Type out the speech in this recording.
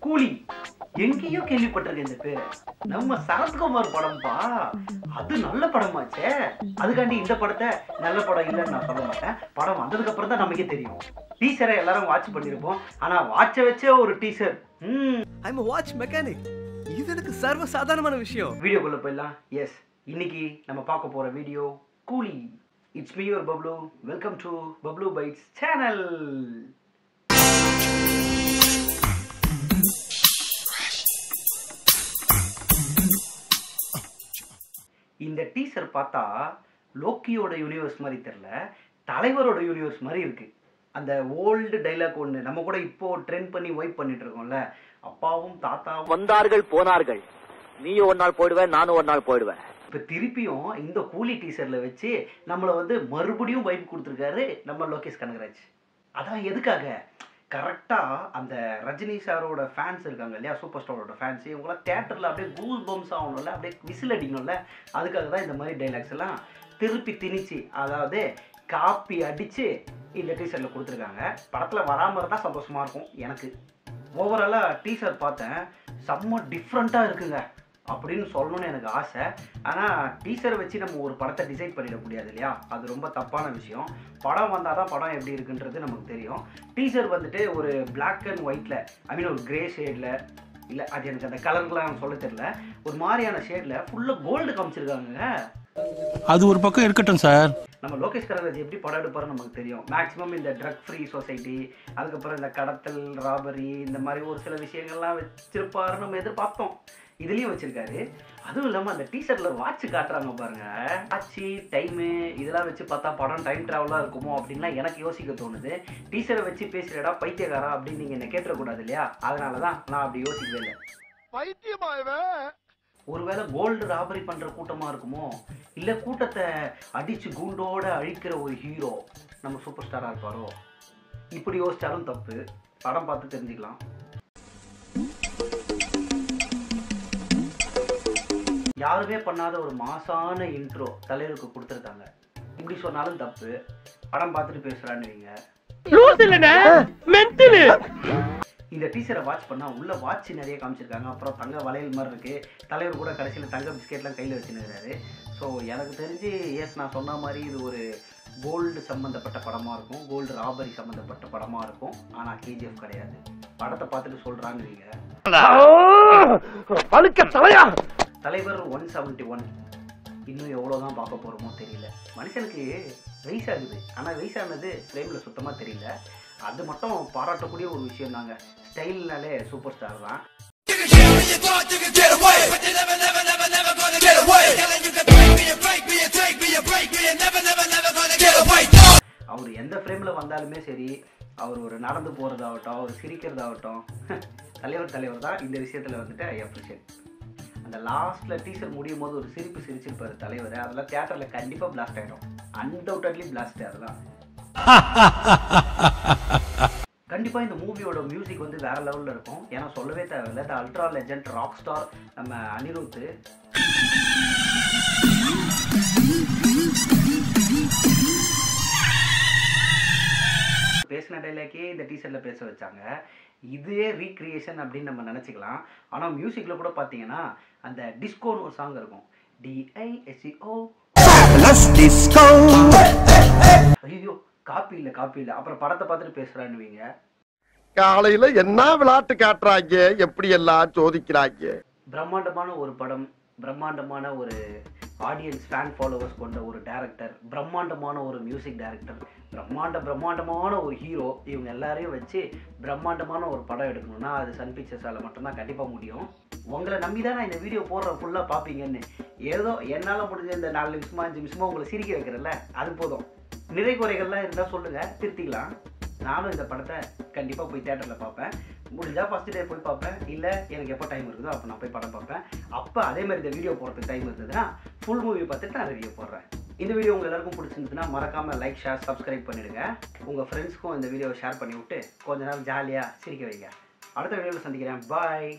கூலி எங்கேயோ கேள்விப்பட்டிருக்கேன் இந்த பேரு. நம்ம சரத்குமார் படம்பா, அது நல்ல படமாச்சே. அதுக்காண்டி இந்த படத்தை நல்ல படம் இல்லைன்னு நான் சொல்ல மாட்டேன். படம் வந்ததுக்கு அப்புறம் தான் நமக்கே தெரியும். டீசரை எல்லாரும் வாட்ச் பண்ணிருப்போம். ஆனா வாட்ச வச்சே ஒரு டீசர். I'm watch mechanic. இது எனக்கு சர்வ சாதாரணமான விஷயம். வீடியோக்குள்ள போயிடலாம். எஸ், இன்னைக்கு நம்ம பார்க்க போற video Coolie. It's me your Bablu. Welcome to Bablu Bytes channel. இந்த டீசர் பார்த்தா லோக்கியோட யூனிவர்ஸ் மாதிரி தெரியல, தலைவரோட யூனிவர்ஸ் மாதிரி இருக்கு. அந்த ஓல்டு டைலாக் ஒன்று நம்ம கூட இப்போ ட்ரெண்ட் பண்ணி வைப் பண்ணிட்டு இருக்கோம்ல, அப்பாவும் தாத்தாவும் வந்தார்கள் போனார்கள், நீயும் ஒரு நாள் போயிடுவேன், நானும் ஒரு நாள் போயிடுவேன். இப்ப திருப்பியும் இந்த கூலி டீசர்ல வச்சு நம்மள மறுபடியும் வைப் கொடுத்துருக்காரு நம்ம லோகேஷ் கனகராஜ். அதான் எதுக்காக? கரெக்டா அந்த ரஜினி சாரோட ஃபேன்ஸ் இருக்காங்க இல்லையா, சூப்பர் ஸ்டாரோட ஃபேன்ஸ், இவங்களாம் தியேட்டர்ல அப்படியே கூஸ் பம்ஸ் ஆகணும்ல, அப்படியே விசில் அடிக்கணும்ல. அதுக்காக தான் இந்த மாதிரி டைலாக்ஸ் எல்லாம் திருப்பி திணிச்சு, அதாவது காப்பி அடிச்சு இந்த டீசர்ல கொடுத்துருக்காங்க. படத்துல வராம இருந்தா சந்தோஷமா இருக்கும். எனக்கு ஓவராலா டீசர் பார்த்தேன், செம்ம டிஃப்ரெண்டா இருக்குங்க அப்படின்னு சொல்லணும்னு எனக்கு ஆசை. ஆனால் டீசரை வச்சு நம்ம ஒரு படத்தை டிசைட் பண்ணிட முடியாது இல்லையா, அது ரொம்ப தப்பான விஷயம். படம் வந்தால் தான் படம் எப்படி இருக்குன்றது நமக்கு தெரியும். டீசர் ஒரு பிளாக் அண்ட் ஒயிட்டில், ஐ மீன் ஒரு கிரே ஷேடில், இல்லை அது எனக்கு அந்த கலர்லாம் சொல்ல தெரியல, ஒரு மாதிரியான ஷேடில் ஃபுல்லாக கோல்டு காமிச்சிருக்காங்க. அது ஒரு பக்கம் இருக்கட்டும் சார். நம்ம லோகேஷ் கனகராஜ் எப்படி படம் எடுப்பாருன்னு நமக்கு தெரியும். மேக்ஸிமம் இந்த ட்ரக் ஃப்ரீ சொசைட்டி, அதுக்கப்புறம் இந்த கடத்தல், ராபரி, இந்த மாதிரி ஒரு சில விஷயங்கள்லாம் வச்சிருப்பாருன்னு நம்ம எதிர்பார்த்தோம். இதுலேயும் வச்சிருக்காரு. அதுவும் இல்லாமல் அந்த டீசர்ல வாட்ச் காட்டுறாங்க பாருங்க, வாட்சி டைமு இதெல்லாம் வச்சு பார்த்தா படம் டைம் ட்ராவலாக இருக்குமோ அப்படின்லாம் எனக்கு யோசிக்க தோணுது. டீசரை வச்சு பேசுறடா பைத்தியக்காரா அப்படின்னு நீங்கள் என்ன கேட்டுறக்கூடாது இல்லையா, அதனால தான் நான் அப்படி யோசிக்கவே இல்லை. ஒருவேளை கோல்டு ராபரி பண்ற கூட்டமா இருக்குமோ, இல்ல கூட்டத்தை அடிச்சு குண்டோட அழிக்கிற ஒரு ஹீரோ நம்ம சூப்பர் ஸ்டாரா இருப்பாரோ? இப்படி யோசிச்சாலும் தப்பு. படம் பார்த்து தெரிஞ்சுக்கலாம். யாருமே பண்ணாத ஒரு மாசான இன்ட்ரோ தலைவருக்கு கொடுத்துருக்காங்க. இப்படி சொன்னாலும் தப்பு. படம் பார்த்துட்டு பேசுறான்னு வைங்க. இந்த டீசரை வாட்ச் பண்ணா உள்ள வாட்ச் நிறைய காமிச்சிருக்காங்க. அப்புறம் தங்க வளையல் மாதிரி இருக்கு. தலைவர் கூட கடைசியில் தங்க பிஸ்கெட்லாம் கையில் வச்சுருக்காரு. ஸோ எனக்கு தெரிஞ்சு நான் சொன்ன மாதிரி இது ஒரு கோல்டு சம்மந்தப்பட்ட படமாக இருக்கும், கோல்டு ராபரி சம்மந்தப்பட்ட படமாக இருக்கும். ஆனால் கேஜிஎஃப் கிடையாது. படத்தை பார்த்துட்டு சொல்கிறாங்க நீங்கள். தலைவர் 171 இன்னும் எவ்வளோதான் பார்க்க போகிறோமோ தெரியல. மனுஷனுக்கு வயசாகுது, ஆனால் வயசானது ஃப்ரேமில் சுத்தமாக தெரியல. அது மட்டும் பாராட்டக்கூடிய ஒரு விஷயம் தாங்க. ஸ்டைல்னாலே சூப்பர் ஸ்டார் தான். அவர் எந்த ஃப்ரேம்ல வந்தாலுமே சரி, அவர் ஒரு நடந்து போறதாகட்டும், அவர் சிரிக்கிறதாகட்டும், தலைவர் தான். இந்த விஷயத்துல ஐ அப்ரிஷியேட். அந்த லாஸ்ட்ல டீசர் முடியும் போது ஒரு சிரிப்பு சிரிச்சிருப்பாரு தலைவர். அதெல்லாம் தியேட்டர்ல கண்டிப்பா பிளாஸ்ட் ஆயிடும். Undoubtedly blast. அதெல்லாம் கண்டிப்பா இந்த மூவியோட மியூசிக் வேற லெவல்ல இருக்கும். ஏன்னா சொல்லவே தேவையில்லை, த அல்ட்ரா லெஜண்ட் ராக் ஸ்டார் நம்ம அனிருத் பேசின டைலாக்கே இந்த டீசர்ல பேச வச்சாங்க. இதே ரீக்ரியேஷன் அப்படின்னு நம்ம நினைச்சுக்கலாம். ஆனா மியூசிக்ல கூட பாத்தீங்கன்னா அந்த டிஸ்கோன்னு ஒரு சாங் இருக்கும், DISCO. ஐயோ, காப்பி இல்ல. அப்புறம் படத்தை பார்த்துட்டு பேசுறான்னு வைங்க. காலையில என்ன விளையாட்டு காட்டுறாங்க, எப்படி எல்லாம் சோதிக்கிறாங்க. பிரம்மாண்டமான ஒரு படம், பிரம்மாண்டமான ஒரு ஆடியன்ஸ் ஃபேன் ஃபாலோவர்ஸ் கொண்ட ஒரு டைரக்டர், பிரம்மாண்டமான ஒரு மியூசிக் டைரக்டர், பிரம்மாண்டமான ஒரு ஹீரோ, இவங்க எல்லாரையும் வச்சு பிரம்மாண்டமான ஒரு படம் எடுக்கணும்னா அது சன் பிக்சர்ஸால மட்டும்தான் கண்டிப்பா முடியும். உங்களை நம்பி தான் நான் இந்த வீடியோ போடுறேன், ஃபுல்லா பாப்பீங்கன்னு. ஏதோ என்னால முடிஞ்ச இந்த 4 நிமிஷமா 5 நிமிஷமா உங்களை சிரிக்க வைக்கிறேன்ல, அது போதும். நிறை குறைகள்லாம் இருந்தா சொல்லுங்க, திருத்திக்கலாம். நானும் இந்த படத்தை கண்டிப்பா போய் தியேட்டர்ல பார்ப்பேன். முடிஞ்சா ஃபர்ஸ்ட் டே போய் பார்ப்பேன், இல்ல எனக்கு எப்போ டைம் இருக்குதோ அப்போ நான் போய் படம் பார்ப்பேன். அப்போ அதே மாதிரி இந்த வீடியோ போடுறதுக்கு டைம் இருந்ததுன்னா ஃபுல் மூவி பார்த்துட்டு நான் ரிவ்யூ போடுறேன். இந்த வீடியோ உங்க எல்லாருக்கும் பிடிச்சிருந்துச்சுன்னா மறக்காம லைக், ஷேர், சப்ஸ்கிரைப் பண்ணிடுங்க. உங்க ஃப்ரெண்ட்ஸ்க்கும் இந்த வீடியோவை ஷேர் பண்ணி விட்டு கொஞ்ச நேரம் ஜாலியா சிரிக்க வைங்க. அடுத்த வீடியோவில் சந்திக்கிறேன். பாய்.